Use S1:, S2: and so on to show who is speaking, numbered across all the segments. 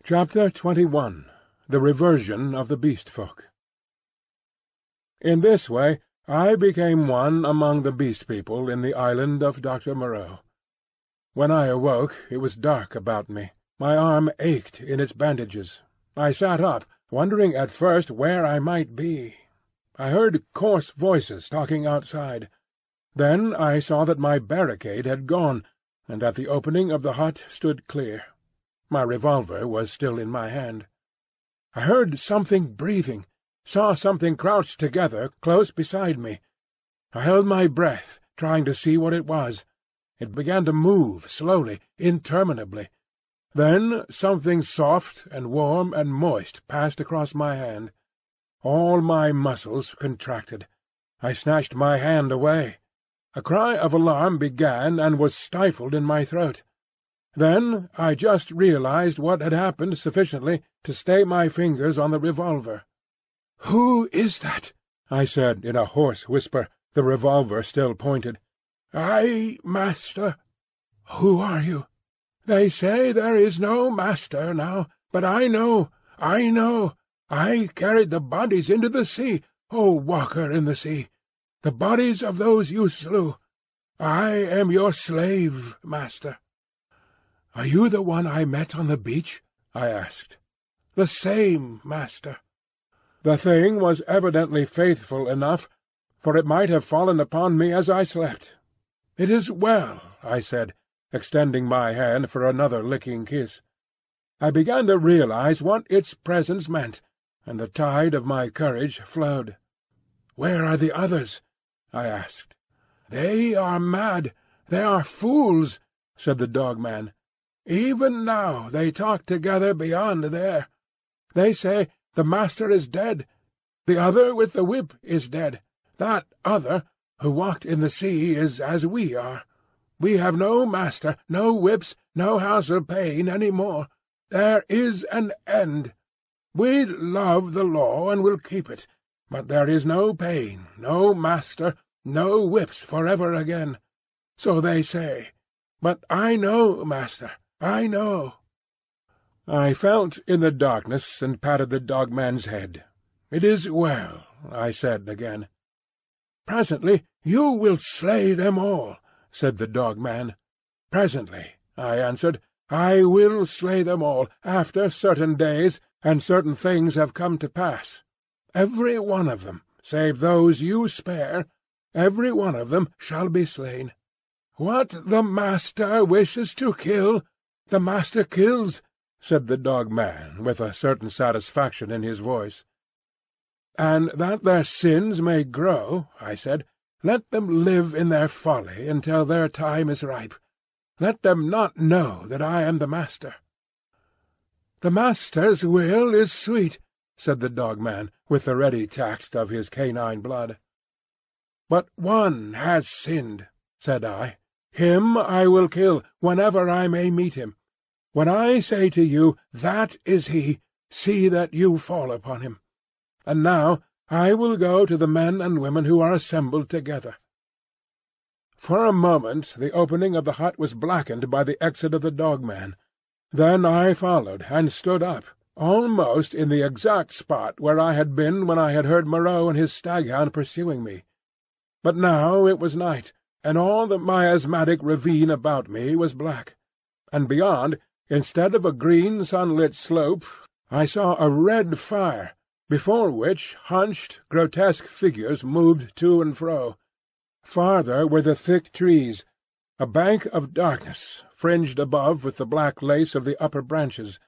S1: Chapter 21. The Reversion of the Beast Folk. In this way I became one among the Beast People in the island of Dr. Moreau. When I awoke it was dark about me. My arm ached in its bandages. I sat up, wondering at first where I might be. I heard coarse voices talking outside. Then I saw that my barricade had gone, and that the opening of the hut stood clear. My revolver was still in my hand. I heard something breathing, saw something crouched together close beside me. I held my breath, trying to see what it was. It began to move slowly, interminably. Then something soft and warm and moist passed across my hand. All my muscles contracted. I snatched my hand away. A cry of alarm began and was stifled in my throat. Then I just realized what had happened sufficiently to stay my fingers on the revolver. "Who is that?" I said in a hoarse whisper, the revolver still pointed. "I, master." "Who are you?" "They say there is no master now, but I know. I carried the bodies into the sea, O walker in the sea, the bodies of those you slew. I am your slave, master." "Are you the one I met on the beach?" I asked. "The same, master." The thing was evidently faithful enough, for it might have fallen upon me as I slept. "It is well," I said, extending my hand for another licking kiss. I began to realize what its presence meant, and the tide of my courage flowed. "Where are the others?" I asked. "They are mad. They are fools," said the dog-man. "Even now they talk together beyond there. They say the master is dead. The other with the whip is dead. That other, who walked in the sea, is as we are. We have no master, no whips, no house of pain any more. There is an end. We love the law and will keep it, but there is no pain, no master, no whips forever again. So they say. But I know, master. I know." I felt in the darkness and patted the dog-man's head. "It is well," I said again. "Presently you will slay them all," said the dog-man. "Presently," I answered, "I will slay them all, after certain days and certain things have come to pass. Every one of them, save those you spare, every one of them shall be slain. What the master wishes to kill, the master kills," said the dog-man, with a certain satisfaction in his voice. "And that their sins may grow," I said, "let them live in their folly until their time is ripe. Let them not know that I am the master." "The master's will is sweet," said the dog-man, with the ready tact of his canine blood. "But one has sinned," said I. "Him I will kill whenever I may meet him. When I say to you, 'That is he,' see that you fall upon him. And now I will go to the men and women who are assembled together." For a moment the opening of the hut was blackened by the exit of the dog-man. Then I followed and stood up, almost in the exact spot where I had been when I had heard Moreau and his staghound pursuing me. But now it was night, and all the miasmatic ravine about me was black. And beyond, instead of a green sunlit slope, I saw a red fire, before which hunched, grotesque figures moved to and fro. Farther were the thick trees, a bank of darkness, fringed above with the black lace of the upper branches.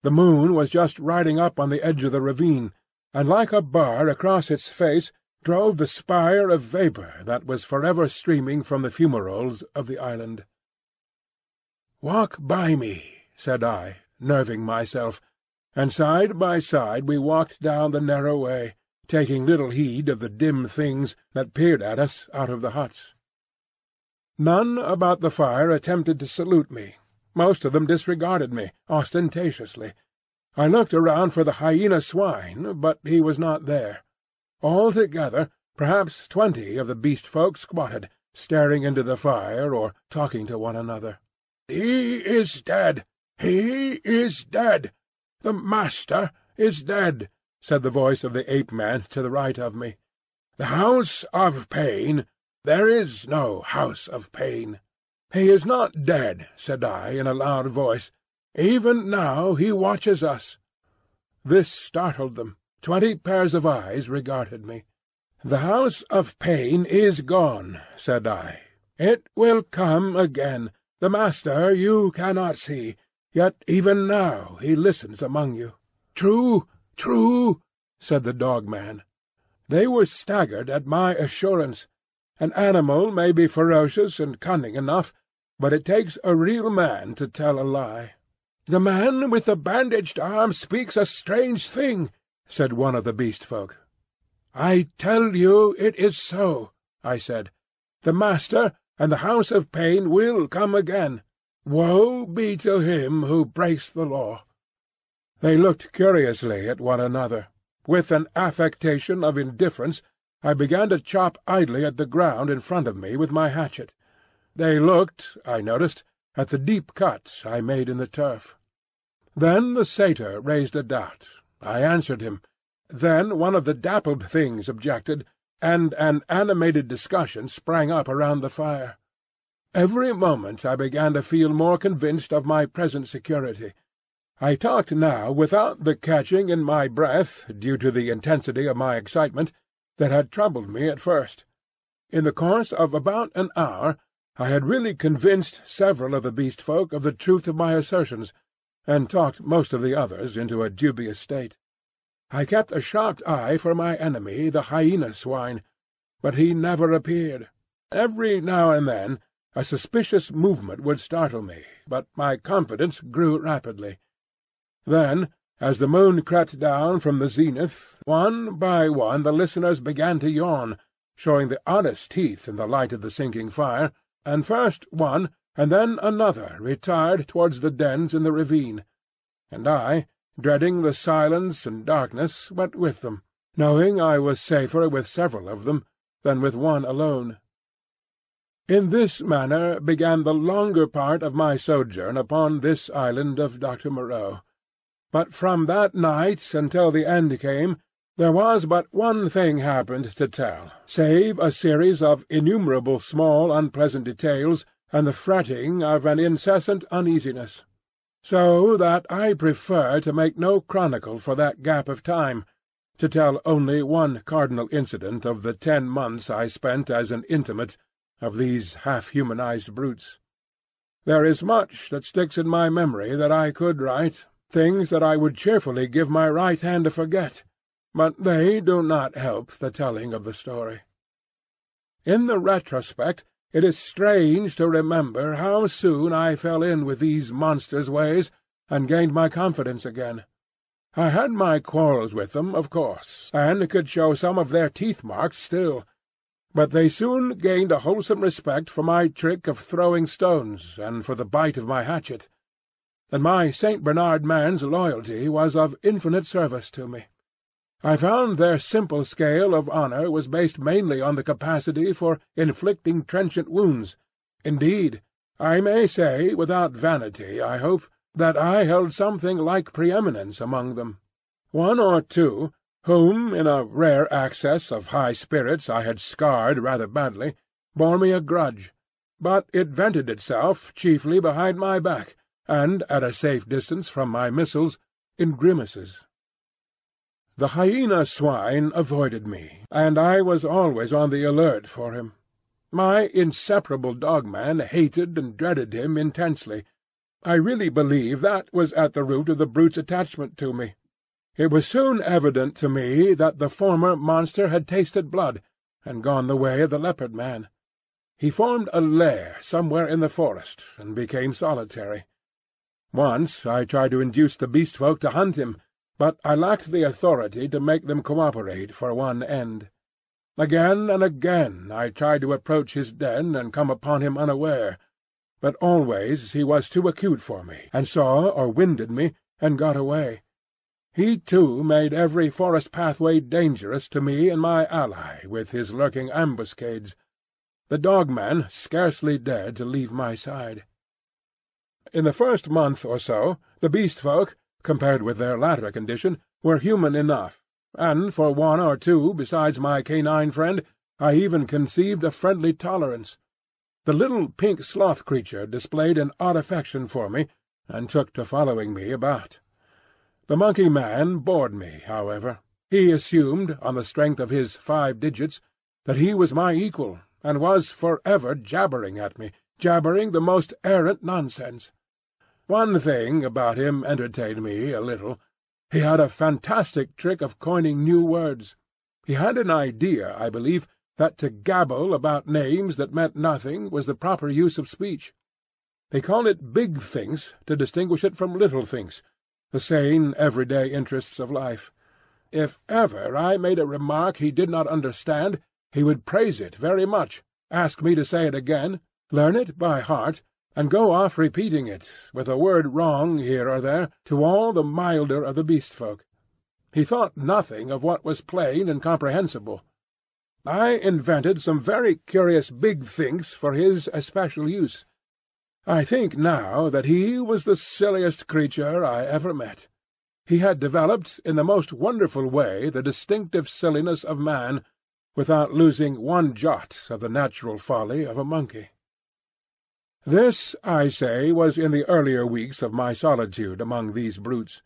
S1: The moon was just riding up on the edge of the ravine, and like a bar across its face drove the spire of vapour that was forever streaming from the fumaroles of the island. "Walk by me," said I, nerving myself, and side by side we walked down the narrow way, taking little heed of the dim things that peered at us out of the huts. None about the fire attempted to salute me. Most of them disregarded me, ostentatiously. I looked around for the hyena swine, but he was not there. Altogether, perhaps 20 of the beast folk squatted, staring into the fire or talking to one another. "He is dead! He is dead!" "The Master is dead," said the voice of the Ape-man to the right of me. "The House of Pain? There is no House of Pain." "He is not dead," said I in a loud voice. "Even now he watches us." This startled them. 20 pairs of eyes regarded me. "The House of Pain is gone," said I. "It will come again. The Master you cannot see, yet even now he listens among you." "True, true," said the Dog-man. They were staggered at my assurance. An animal may be ferocious and cunning enough, but it takes a real man to tell a lie. "The man with the bandaged arm speaks a strange thing," said one of the Beast Folk. "I tell you it is so," I said. "The Master and the House of Pain will come again. Woe be to him who breaks the law." They looked curiously at one another. With an affectation of indifference, I began to chop idly at the ground in front of me with my hatchet. They looked, I noticed, at the deep cuts I made in the turf. Then the satyr raised a doubt. I answered him. Then one of the dappled things objected, and an animated discussion sprang up around the fire. Every moment I began to feel more convinced of my present security. I talked now without the catching in my breath, due to the intensity of my excitement, that had troubled me at first. In the course of about an hour I had really convinced several of the Beast Folk of the truth of my assertions, and talked most of the others into a dubious state. I kept a sharp eye for my enemy, the hyena swine, but he never appeared. Every now and then a suspicious movement would startle me, but my confidence grew rapidly. Then, as the moon crept down from the zenith, one by one the listeners began to yawn, showing the oddest teeth in the light of the sinking fire, and first one and then another retired towards the dens in the ravine, and I, dreading the silence and darkness, went with them, knowing I was safer with several of them than with one alone. In this manner began the longer part of my sojourn upon this island of Dr. Moreau. But from that night until the end came, there was but one thing happened to tell, save a series of innumerable small unpleasant details and the fretting of an incessant uneasiness. So that I prefer to make no chronicle for that gap of time, to tell only one cardinal incident of the 10 months I spent as an intimate of these half-humanized brutes. There is much that sticks in my memory that I could write, things that I would cheerfully give my right hand to forget, but they do not help the telling of the story. In the retrospect, it is strange to remember how soon I fell in with these monsters' ways and gained my confidence again. I had my quarrels with them, of course, and could show some of their teeth-marks still, but they soon gained a wholesome respect for my trick of throwing stones and for the bite of my hatchet, and my St. Bernard man's loyalty was of infinite service to me. I found their simple scale of honour was based mainly on the capacity for inflicting trenchant wounds. Indeed, I may say, without vanity, I hope, that I held something like preeminence among them. One or two, whom in a rare access of high spirits I had scarred rather badly, bore me a grudge, but it vented itself chiefly behind my back, and at a safe distance from my missiles, in grimaces. The hyena swine avoided me, and I was always on the alert for him. My inseparable Dog-man hated and dreaded him intensely. I really believe that was at the root of the brute's attachment to me. It was soon evident to me that the former monster had tasted blood, and gone the way of the leopard man. He formed a lair somewhere in the forest, and became solitary. Once I tried to induce the Beast Folk to hunt him, but I lacked the authority to make them cooperate for one end. Again and again I tried to approach his den and come upon him unaware, but always he was too acute for me, and saw or winded me, and got away. He too made every forest pathway dangerous to me and my ally with his lurking ambuscades. The Dog-man scarcely dared to leave my side. In the first month or so the Beast Folk, compared with their latter condition, were human enough, and for one or two besides my canine friend I even conceived a friendly tolerance. The little pink sloth creature displayed an odd affection for me, and took to following me about. The monkey-man bored me, however. He assumed, on the strength of his 5 digits, that he was my equal, and was for ever jabbering at me, jabbering the most arrant nonsense. One thing about him entertained me a little. He had a fantastic trick of coining new words. He had an idea, I believe, that to gabble about names that meant nothing was the proper use of speech. They called it big things to distinguish it from little things, the sane, everyday interests of life. If ever I made a remark he did not understand, he would praise it very much, ask me to say it again, learn it by heart, and go off repeating it, with a word wrong here or there, to all the milder of the beast-folk. He thought nothing of what was plain and comprehensible. I invented some very curious big things for his especial use. I think now that he was the silliest creature I ever met. He had developed in the most wonderful way the distinctive silliness of man, without losing one jot of the natural folly of a monkey. This, I say, was in the earlier weeks of my solitude among these brutes.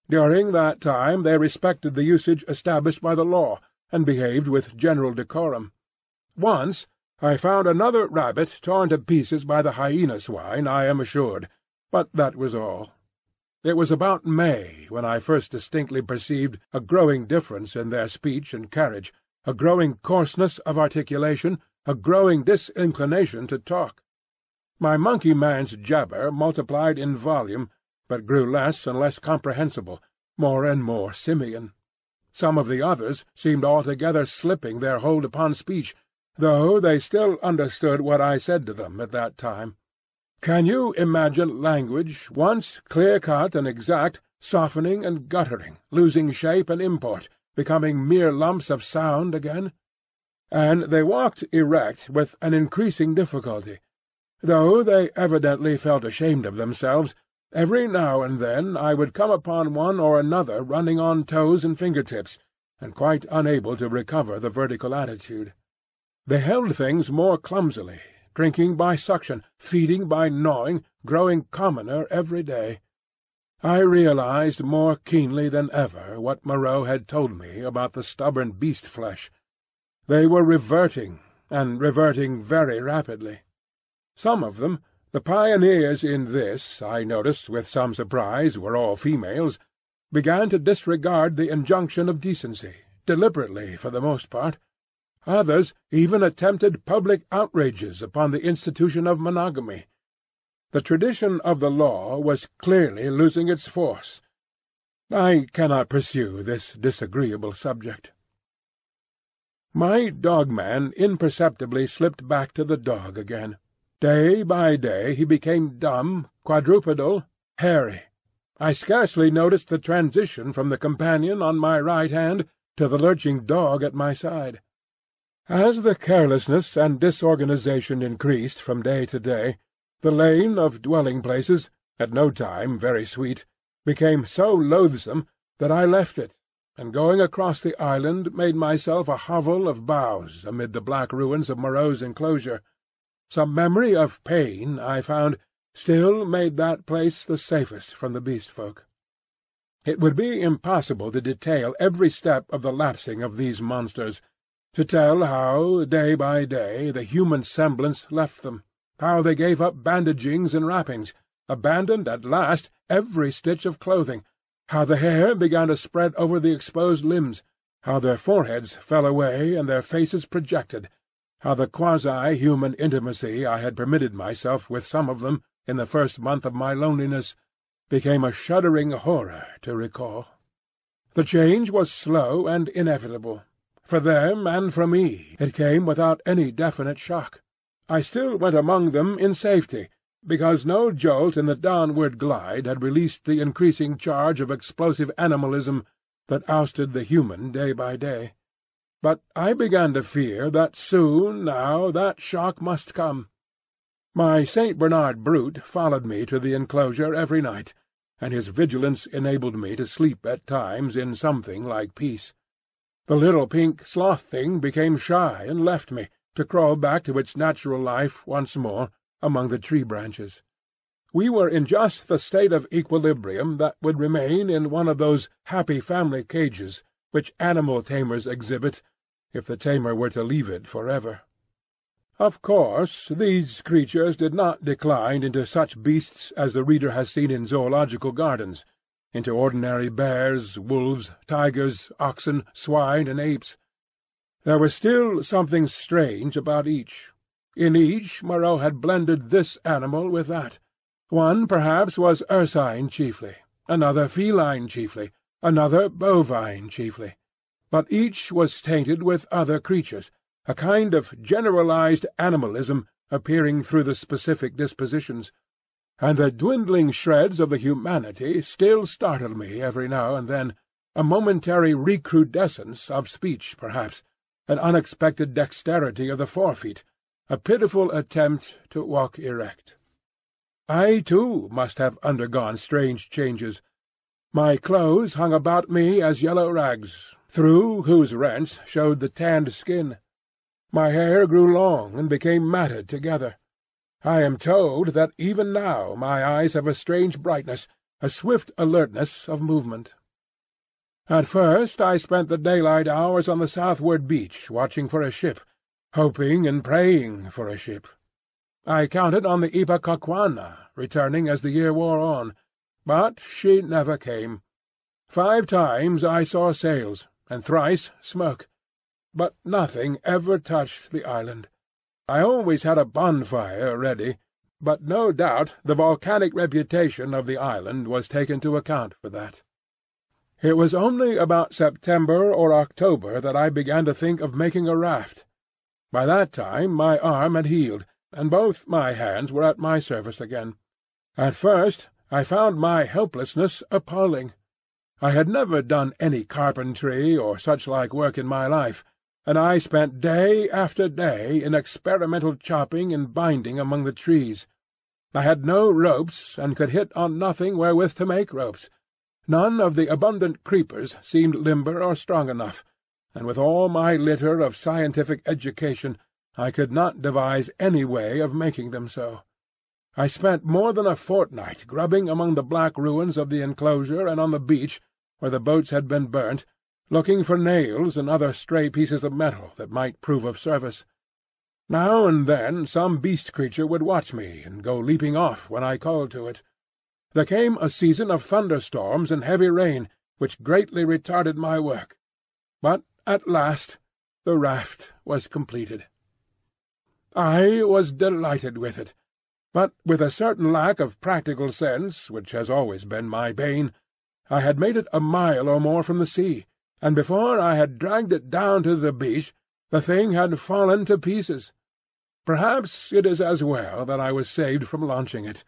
S1: During that time they respected the usage established by the law, and behaved with general decorum. Once I found another rabbit torn to pieces by the hyena swine, I am assured, but that was all. It was about May when I first distinctly perceived a growing difference in their speech and carriage, a growing coarseness of articulation, a growing disinclination to talk. My monkey-man's jabber multiplied in volume, but grew less and less comprehensible, more and more simian. Some of the others seemed altogether slipping their hold upon speech, though they still understood what I said to them at that time. Can you imagine language, once clear-cut and exact, softening and guttering, losing shape and import, becoming mere lumps of sound again? And they walked erect with an increasing difficulty. Though they evidently felt ashamed of themselves, every now and then I would come upon one or another running on toes and finger-tips, and quite unable to recover the vertical attitude. They held things more clumsily, drinking by suction, feeding by gnawing, growing commoner every day. I realized more keenly than ever what Moreau had told me about the stubborn beast-flesh. They were reverting, and reverting very rapidly. Some of them, the pioneers in this, I noticed with some surprise, were all females, began to disregard the injunction of decency, deliberately for the most part. Others even attempted public outrages upon the institution of monogamy. The tradition of the law was clearly losing its force. I cannot pursue this disagreeable subject. My dog-man imperceptibly slipped back to the dog again. Day by day he became dumb, quadrupedal, hairy. I scarcely noticed the transition from the companion on my right hand to the lurching dog at my side. As the carelessness and disorganization increased from day to day, the lane of dwelling-places, at no time very sweet, became so loathsome that I left it, and going across the island made myself a hovel of boughs amid the black ruins of Moreau's enclosure. Some memory of pain, I found, still made that place the safest from the beast-folk. It would be impossible to detail every step of the lapsing of these monsters, to tell how, day by day, the human semblance left them, how they gave up bandagings and wrappings, abandoned at last every stitch of clothing, how the hair began to spread over the exposed limbs, how their foreheads fell away and their faces projected, how the quasi-human intimacy I had permitted myself with some of them in the first month of my loneliness became a shuddering horror to recall. The change was slow and inevitable. For them and for me it came without any definite shock. I still went among them in safety, because no jolt in the downward glide had released the increasing charge of explosive animalism that ousted the human day by day. But I began to fear that soon now that shock must come. My St. Bernard brute followed me to the enclosure every night, and his vigilance enabled me to sleep at times in something like peace. The little pink sloth thing became shy and left me, to crawl back to its natural life once more among the tree branches. We were in just the state of equilibrium that would remain in one of those happy family cages which animal tamers exhibit if the tamer were to leave it forever. Of course, these creatures did not decline into such beasts as the reader has seen in zoological gardens, into ordinary bears, wolves, tigers, oxen, swine, and apes. There was still something strange about each. In each Moreau had blended this animal with that. One perhaps was ursine chiefly, another feline chiefly, another bovine chiefly. But each was tainted with other creatures, a kind of generalized animalism appearing through the specific dispositions. And the dwindling shreds of the humanity still startled me every now and then, a momentary recrudescence of speech perhaps, an unexpected dexterity of the forefeet, a pitiful attempt to walk erect. I, too, must have undergone strange changes. My clothes hung about me as yellow rags, through whose rents showed the tanned skin. My hair grew long and became matted together. I am told that even now my eyes have a strange brightness, a swift alertness of movement. At first I spent the daylight hours on the southward beach watching for a ship, hoping and praying for a ship. I counted on the Ipecacuanha returning as the year wore on, but she never came. 5 times I saw sails, and thrice smoke, but nothing ever touched the island. I always had a bonfire ready, but no doubt the volcanic reputation of the island was taken to account for that. It was only about September or October that I began to think of making a raft. By that time my arm had healed, and both my hands were at my service again. At first I found my helplessness appalling. I had never done any carpentry or such-like work in my life, and I spent day after day in experimental chopping and binding among the trees. I had no ropes, and could hit on nothing wherewith to make ropes. None of the abundant creepers seemed limber or strong enough, and with all my litter of scientific education I could not devise any way of making them so. I spent more than a fortnight grubbing among the black ruins of the enclosure and on the beach, where the boats had been burnt, looking for nails and other stray pieces of metal that might prove of service. Now and then some beast creature would watch me and go leaping off when I called to it. There came a season of thunderstorms and heavy rain, which greatly retarded my work. But at last the raft was completed. I was delighted with it, but with a certain lack of practical sense, which has always been my bane, I had made it a mile or more from the sea, and before I had dragged it down to the beach, the thing had fallen to pieces. Perhaps it is as well that I was saved from launching it,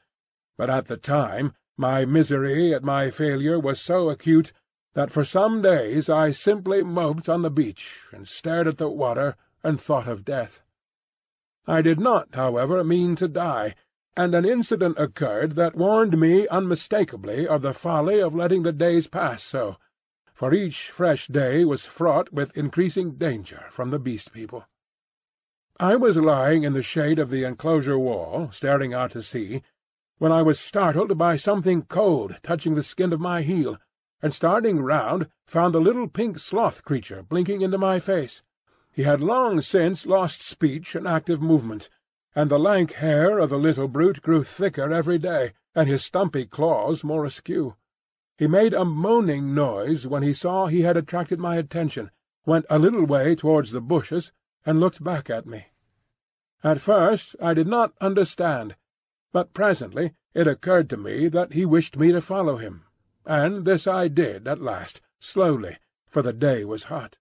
S1: but at the time my misery at my failure was so acute that for some days I simply moped on the beach and stared at the water and thought of death. I did not, however, mean to die, and an incident occurred that warned me unmistakably of the folly of letting the days pass so, for each fresh day was fraught with increasing danger from the Beast People. I was lying in the shade of the enclosure wall, staring out to sea, when I was startled by something cold touching the skin of my heel, and starting round found the little pink sloth creature blinking into my face. He had long since lost speech and active movement, and the lank hair of the little brute grew thicker every day, and his stumpy claws more askew. He made a moaning noise when he saw he had attracted my attention, went a little way towards the bushes, and looked back at me. At first I did not understand, but presently it occurred to me that he wished me to follow him, and this I did at last, slowly, for the day was hot.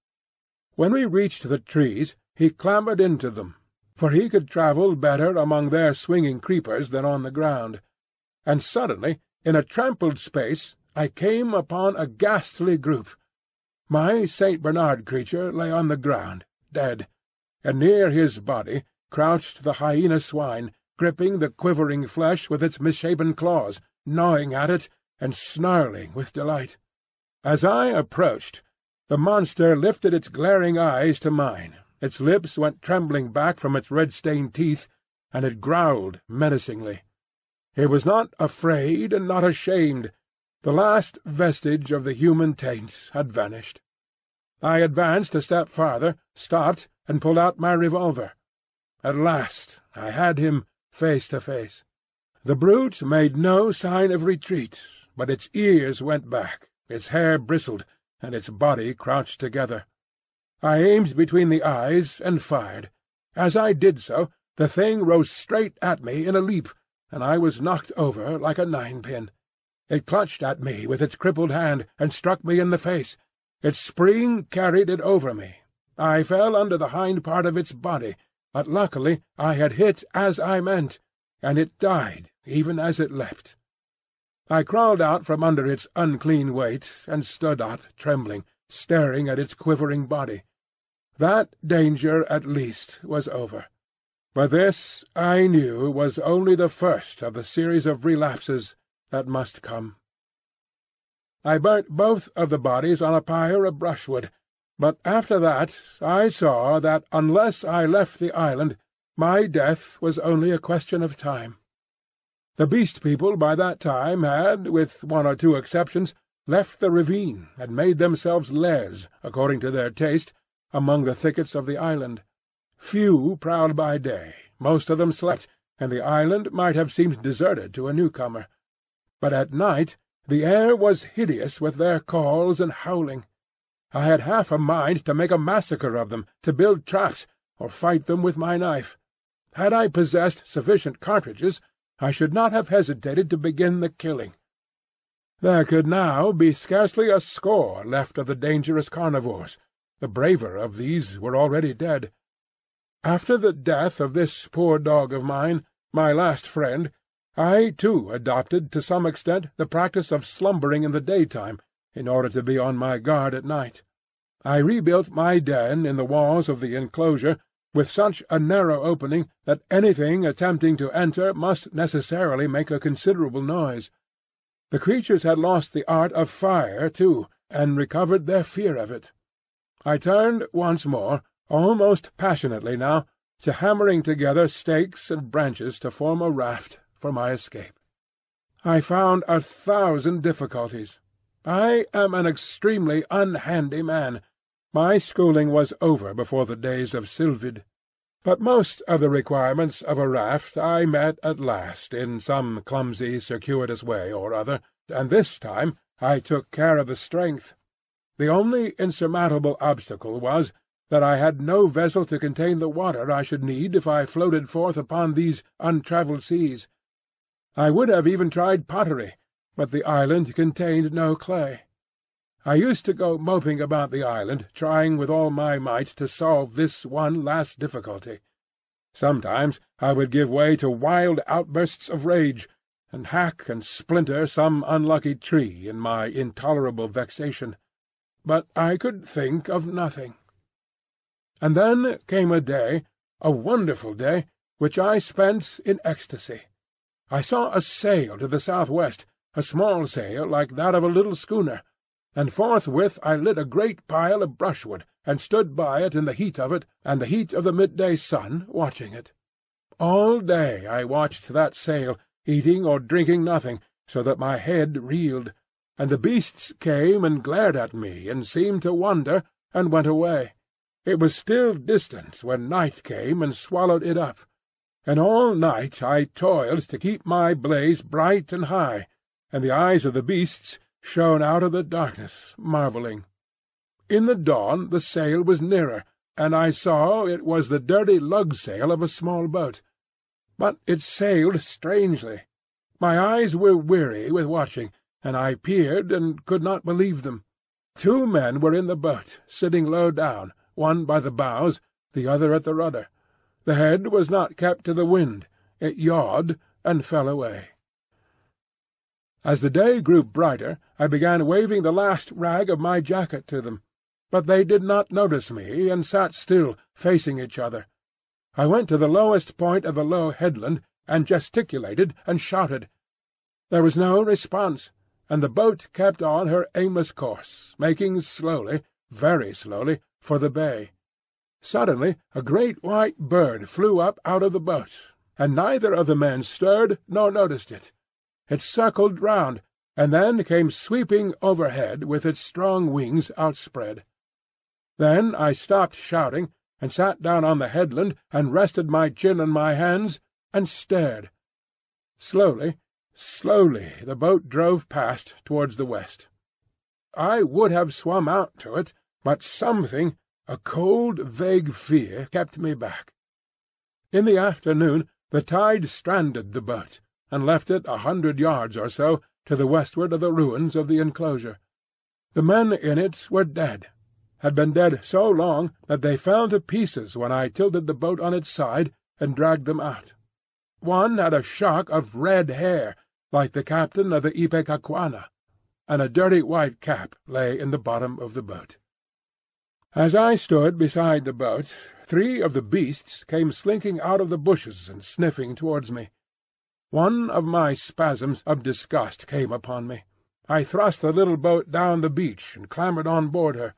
S1: When we reached the trees, he clambered into them, for he could travel better among their swinging creepers than on the ground. And suddenly, in a trampled space, I came upon a ghastly group. My St. Bernard creature lay on the ground, dead, and near his body crouched the hyena swine, gripping the quivering flesh with its misshapen claws, gnawing at it, and snarling with delight. As I approached, the monster lifted its glaring eyes to mine, its lips went trembling back from its red-stained teeth, and it growled menacingly. It was not afraid and not ashamed. The last vestige of the human taint had vanished. I advanced a step farther, stopped, and pulled out my revolver. At last I had him face to face. The brute made no sign of retreat, but its ears went back, its hair bristled, and its body crouched together. I aimed between the eyes and fired. As I did so, the thing rose straight at me in a leap, and I was knocked over like a ninepin. It clutched at me with its crippled hand, and struck me in the face. Its spring carried it over me. I fell under the hind part of its body, but luckily I had hit as I meant, and it died even as it leapt. I crawled out from under its unclean weight, and stood up, trembling, staring at its quivering body. That danger, at least, was over. But this, I knew, was only the first of the series of relapses that must come. I burnt both of the bodies on a pyre of brushwood, but after that I saw that unless I left the island, my death was only a question of time. The Beast People by that time had, with one or two exceptions, left the ravine and made themselves lairs, according to their taste, among the thickets of the island. Few prowled by day, most of them slept, and the island might have seemed deserted to a newcomer. But at night the air was hideous with their calls and howling. I had half a mind to make a massacre of them, to build traps, or fight them with my knife. Had I possessed sufficient cartridges, I should not have hesitated to begin the killing. There could now be scarcely a score left of the dangerous carnivores. The braver of these were already dead. After the death of this poor dog of mine, my last friend, I too adopted to some extent the practice of slumbering in the daytime, in order to be on my guard at night. I rebuilt my den in the walls of the enclosure with such a narrow opening that anything attempting to enter must necessarily make a considerable noise. The creatures had lost the art of fire too, and recovered their fear of it. I turned once more, almost passionately now, to hammering together stakes and branches to form a raft for my escape. I found 1,000 difficulties. I am an extremely unhandy man. My schooling was over before the days of Sylvid. But most of the requirements of a raft I met at last in some clumsy, circuitous way or other, and this time I took care of the strength. The only insurmountable obstacle was that I had no vessel to contain the water I should need if I floated forth upon these untravelled seas. I would have even tried pottery, but the island contained no clay. I used to go moping about the island, trying with all my might to solve this one last difficulty. Sometimes I would give way to wild outbursts of rage, and hack and splinter some unlucky tree in my intolerable vexation. But I could think of nothing. And then came a day, a wonderful day, which I spent in ecstasy. I saw a sail to the southwest, a small sail like that of a little schooner, and forthwith I lit a great pile of brushwood, and stood by it in the heat of it, and the heat of the midday sun, watching it. All day I watched that sail, eating or drinking nothing, so that my head reeled, and the beasts came and glared at me, and seemed to wonder, and went away. It was still distant when night came and swallowed it up, and all night I toiled to keep my blaze bright and high, and the eyes of the beasts shone out of the darkness, marvelling. In the dawn the sail was nearer, and I saw it was the dirty lug-sail of a small boat. But it sailed strangely. My eyes were weary with watching, and I peered and could not believe them. 2 men were in the boat, sitting low down, one by the bows, the other at the rudder. The head was not kept to the wind. It yawed and fell away. As the day grew brighter, I began waving the last rag of my jacket to them. But they did not notice me, and sat still, facing each other. I went to the lowest point of the low headland, and gesticulated and shouted. There was no response, and the boat kept on her aimless course, making slowly, very slowly, for the bay. Suddenly a great white bird flew up out of the boat, and neither of the men stirred nor noticed it. It circled round, and then came sweeping overhead with its strong wings outspread. Then I stopped shouting, and sat down on the headland, and rested my chin on my hands, and stared. Slowly, slowly the boat drove past towards the west. I would have swum out to it, but something, a cold, vague fear, kept me back. In the afternoon the tide stranded the boat, and left it 100 yards or so to the westward of the ruins of the enclosure. The men in it were dead, had been dead so long that they fell to pieces when I tilted the boat on its side and dragged them out. One had a shock of red hair, like the captain of the Ipecacuanha, and a dirty white cap lay in the bottom of the boat. As I stood beside the boat, 3 of the beasts came slinking out of the bushes and sniffing towards me. One of my spasms of disgust came upon me. I thrust the little boat down the beach and clambered on board her.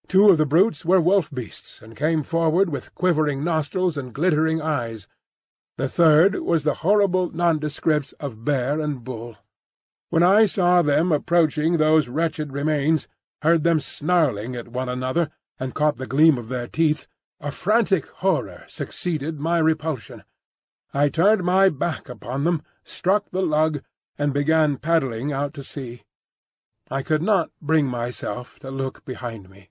S1: 2 of the brutes were wolf beasts, and came forward with quivering nostrils and glittering eyes. The 3rd was the horrible nondescript of bear and bull. When I saw them approaching those wretched remains, heard them snarling at one another, and caught the gleam of their teeth, a frantic horror succeeded my repulsion. I turned my back upon them, struck the lug, and began paddling out to sea. I could not bring myself to look behind me.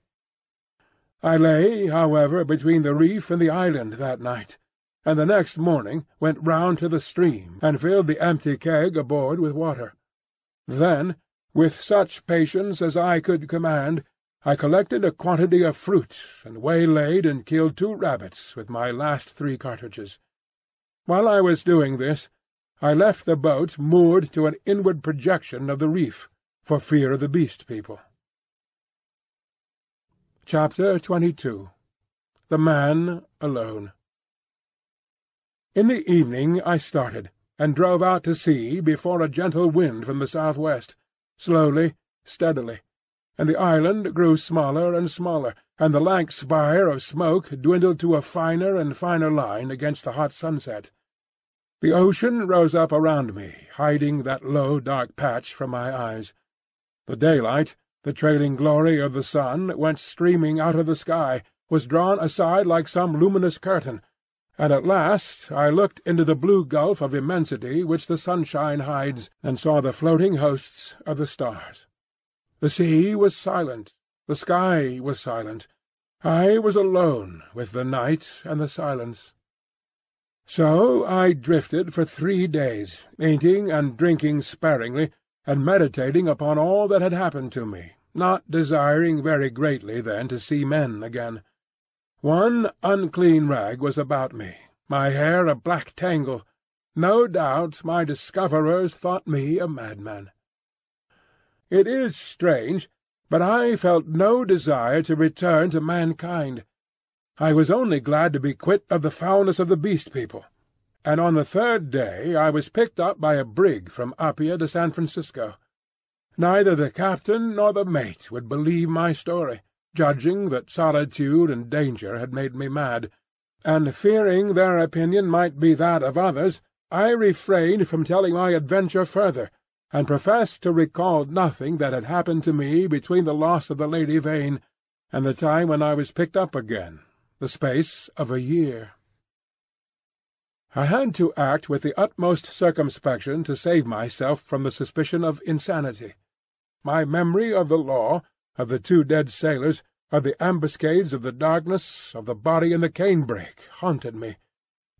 S1: I lay, however, between the reef and the island that night, and the next morning went round to the stream and filled the empty keg aboard with water. Then, with such patience as I could command, I collected a quantity of fruit, and waylaid and killed 2 rabbits with my last 3 cartridges. While I was doing this, I left the boat moored to an inward projection of the reef, for fear of the Beast People. Chapter 22. The Man Alone. In the evening I started, and drove out to sea before a gentle wind from the southwest, slowly, steadily, and the island grew smaller and smaller, and the lank spire of smoke dwindled to a finer and finer line against the hot sunset. The ocean rose up around me, hiding that low dark patch from my eyes. The daylight, the trailing glory of the sun, went streaming out of the sky, was drawn aside like some luminous curtain, and at last I looked into the blue gulf of immensity which the sunshine hides, and saw the floating hosts of the stars. The sea was silent, the sky was silent. I was alone with the night and the silence. So I drifted for 3 days, eating and drinking sparingly, and meditating upon all that had happened to me, not desiring very greatly then to see men again. One unclean rag was about me, my hair a black tangle. No doubt my discoverers thought me a madman. It is strange, but I felt no desire to return to mankind. I was only glad to be quit of the foulness of the Beast People, and on the 3rd day I was picked up by a brig from Apia to San Francisco. Neither the captain nor the mate would believe my story, judging that solitude and danger had made me mad, and fearing their opinion might be that of others, I refrained from telling my adventure further, and professed to recall nothing that had happened to me between the loss of the Lady Vain and the time when I was picked up again, the space of a year. I had to act with the utmost circumspection to save myself from the suspicion of insanity. My memory of the law, of the 2 dead sailors, of the ambuscades of the darkness, of the body in the canebrake, haunted me,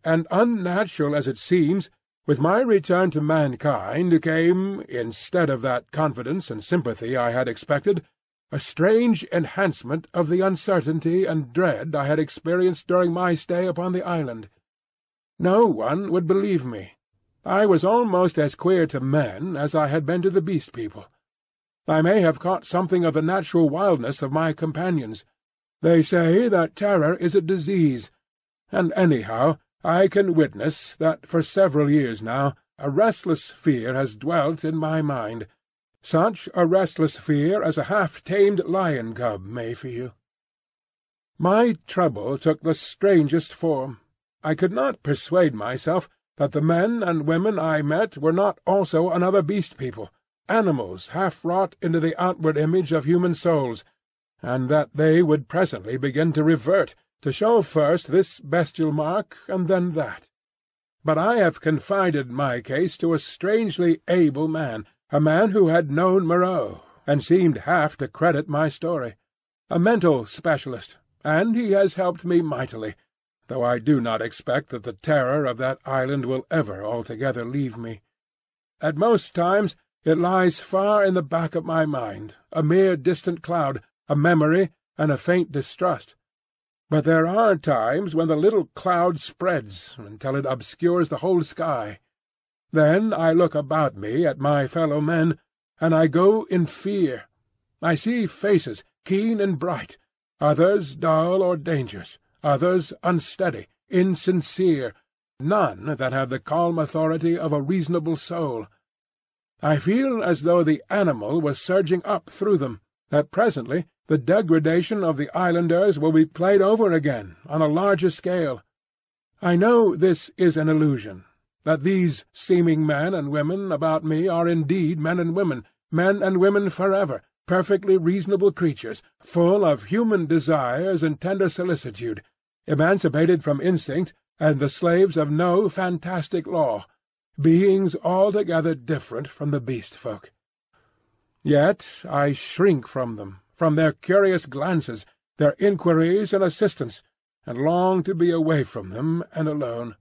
S1: and unnatural as it seems, with my return to mankind came, instead of that confidence and sympathy I had expected, a strange enhancement of the uncertainty and dread I had experienced during my stay upon the island. No one would believe me. I was almost as queer to men as I had been to the Beast People. I may have caught something of the natural wildness of my companions. They say that terror is a disease, and anyhow I can witness that for several years now a restless fear has dwelt in my mind, such a restless fear as a half-tamed lion-cub may feel. My trouble took the strangest form. I could not persuade myself that the men and women I met were not also another beast people, animals half wrought into the outward image of human souls, and that they would presently begin to revert, to show first this bestial mark and then that. But I have confided my case to a strangely able man, a man who had known Moreau, and seemed half to credit my story, a mental specialist, and he has helped me mightily, though I do not expect that the terror of that island will ever altogether leave me. At most times it lies far in the back of my mind, a mere distant cloud, a memory, and a faint distrust. But there are times when the little cloud spreads until it obscures the whole sky. Then I look about me at my fellow men, and I go in fear. I see faces, keen and bright, others dull or dangerous, others unsteady, insincere, none that have the calm authority of a reasonable soul. I feel as though the animal was surging up through them, that presently the degradation of the islanders will be played over again on a larger scale. I know this is an illusion, that these seeming men and women about me are indeed men and women forever, perfectly reasonable creatures, full of human desires and tender solicitude, emancipated from instinct and the slaves of no fantastic law, beings altogether different from the beast-folk. Yet I shrink from them, from their curious glances, their inquiries and assistance, and long to be away from them and alone.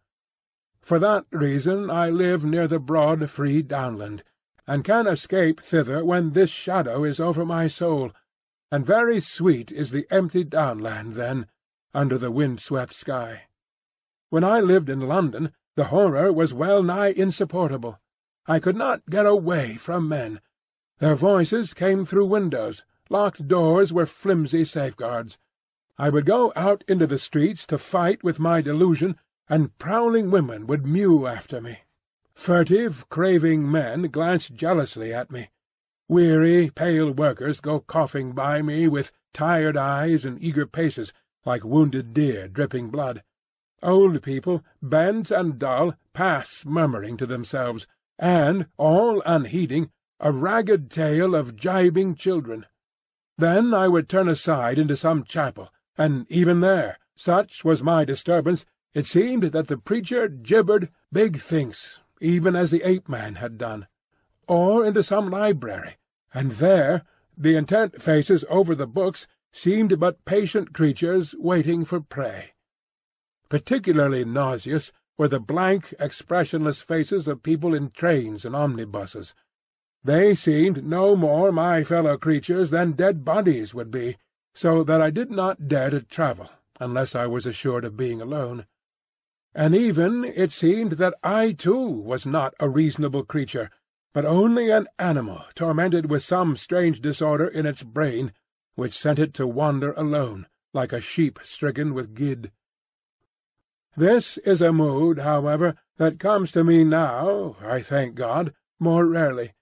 S1: For that reason I live near the broad free downland, and can escape thither when this shadow is over my soul, and very sweet is the empty downland then, under the wind-swept sky. When I lived in London, the horror was well-nigh insupportable. I could not get away from men. Their voices came through windows. Locked doors were flimsy safeguards. I would go out into the streets to fight with my delusion, and prowling women would mew after me. Furtive, craving men glanced jealously at me. Weary, pale workers go coughing by me with tired eyes and eager paces, like wounded deer dripping blood. Old people, bent and dull, pass murmuring to themselves, and, all unheeding, a ragged tale of gibing children. Then I would turn aside into some chapel, and even there, such was my disturbance, it seemed that the preacher gibbered big thinks, even as the ape-man had done. Or into some library, and there the intent faces over the books seemed but patient creatures waiting for prey. Particularly nauseous were the blank, expressionless faces of people in trains and omnibuses. They seemed no more my fellow creatures than dead bodies would be, so that I did not dare to travel, unless I was assured of being alone. And even it seemed that I too was not a reasonable creature, but only an animal tormented with some strange disorder in its brain, which sent it to wander alone, like a sheep stricken with gid. This is a mood, however, that comes to me now, I thank God, more rarely.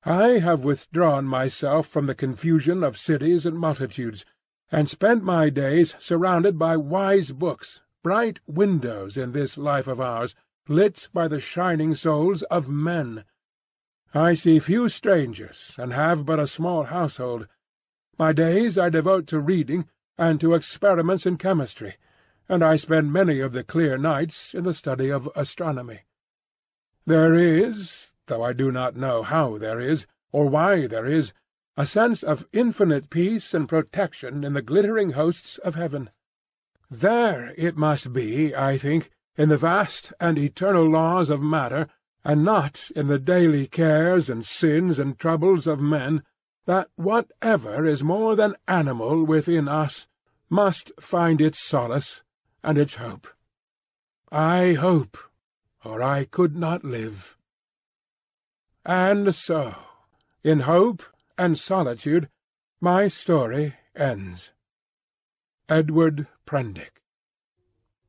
S1: I have withdrawn myself from the confusion of cities and multitudes, and spent my days surrounded by wise books, bright windows in this life of ours, lit by the shining souls of men. I see few strangers, and have but a small household. My days I devote to reading, and to experiments in chemistry, and I spend many of the clear nights in the study of astronomy. There is, though I do not know how there is, or why there is, a sense of infinite peace and protection in the glittering hosts of heaven. There it must be, I think, in the vast and eternal laws of matter, and not in the daily cares and sins and troubles of men, that whatever is more than animal within us must find its solace and its hope. I hope, or I could not live. And so, in hope and solitude, my story ends. Edward Prendick.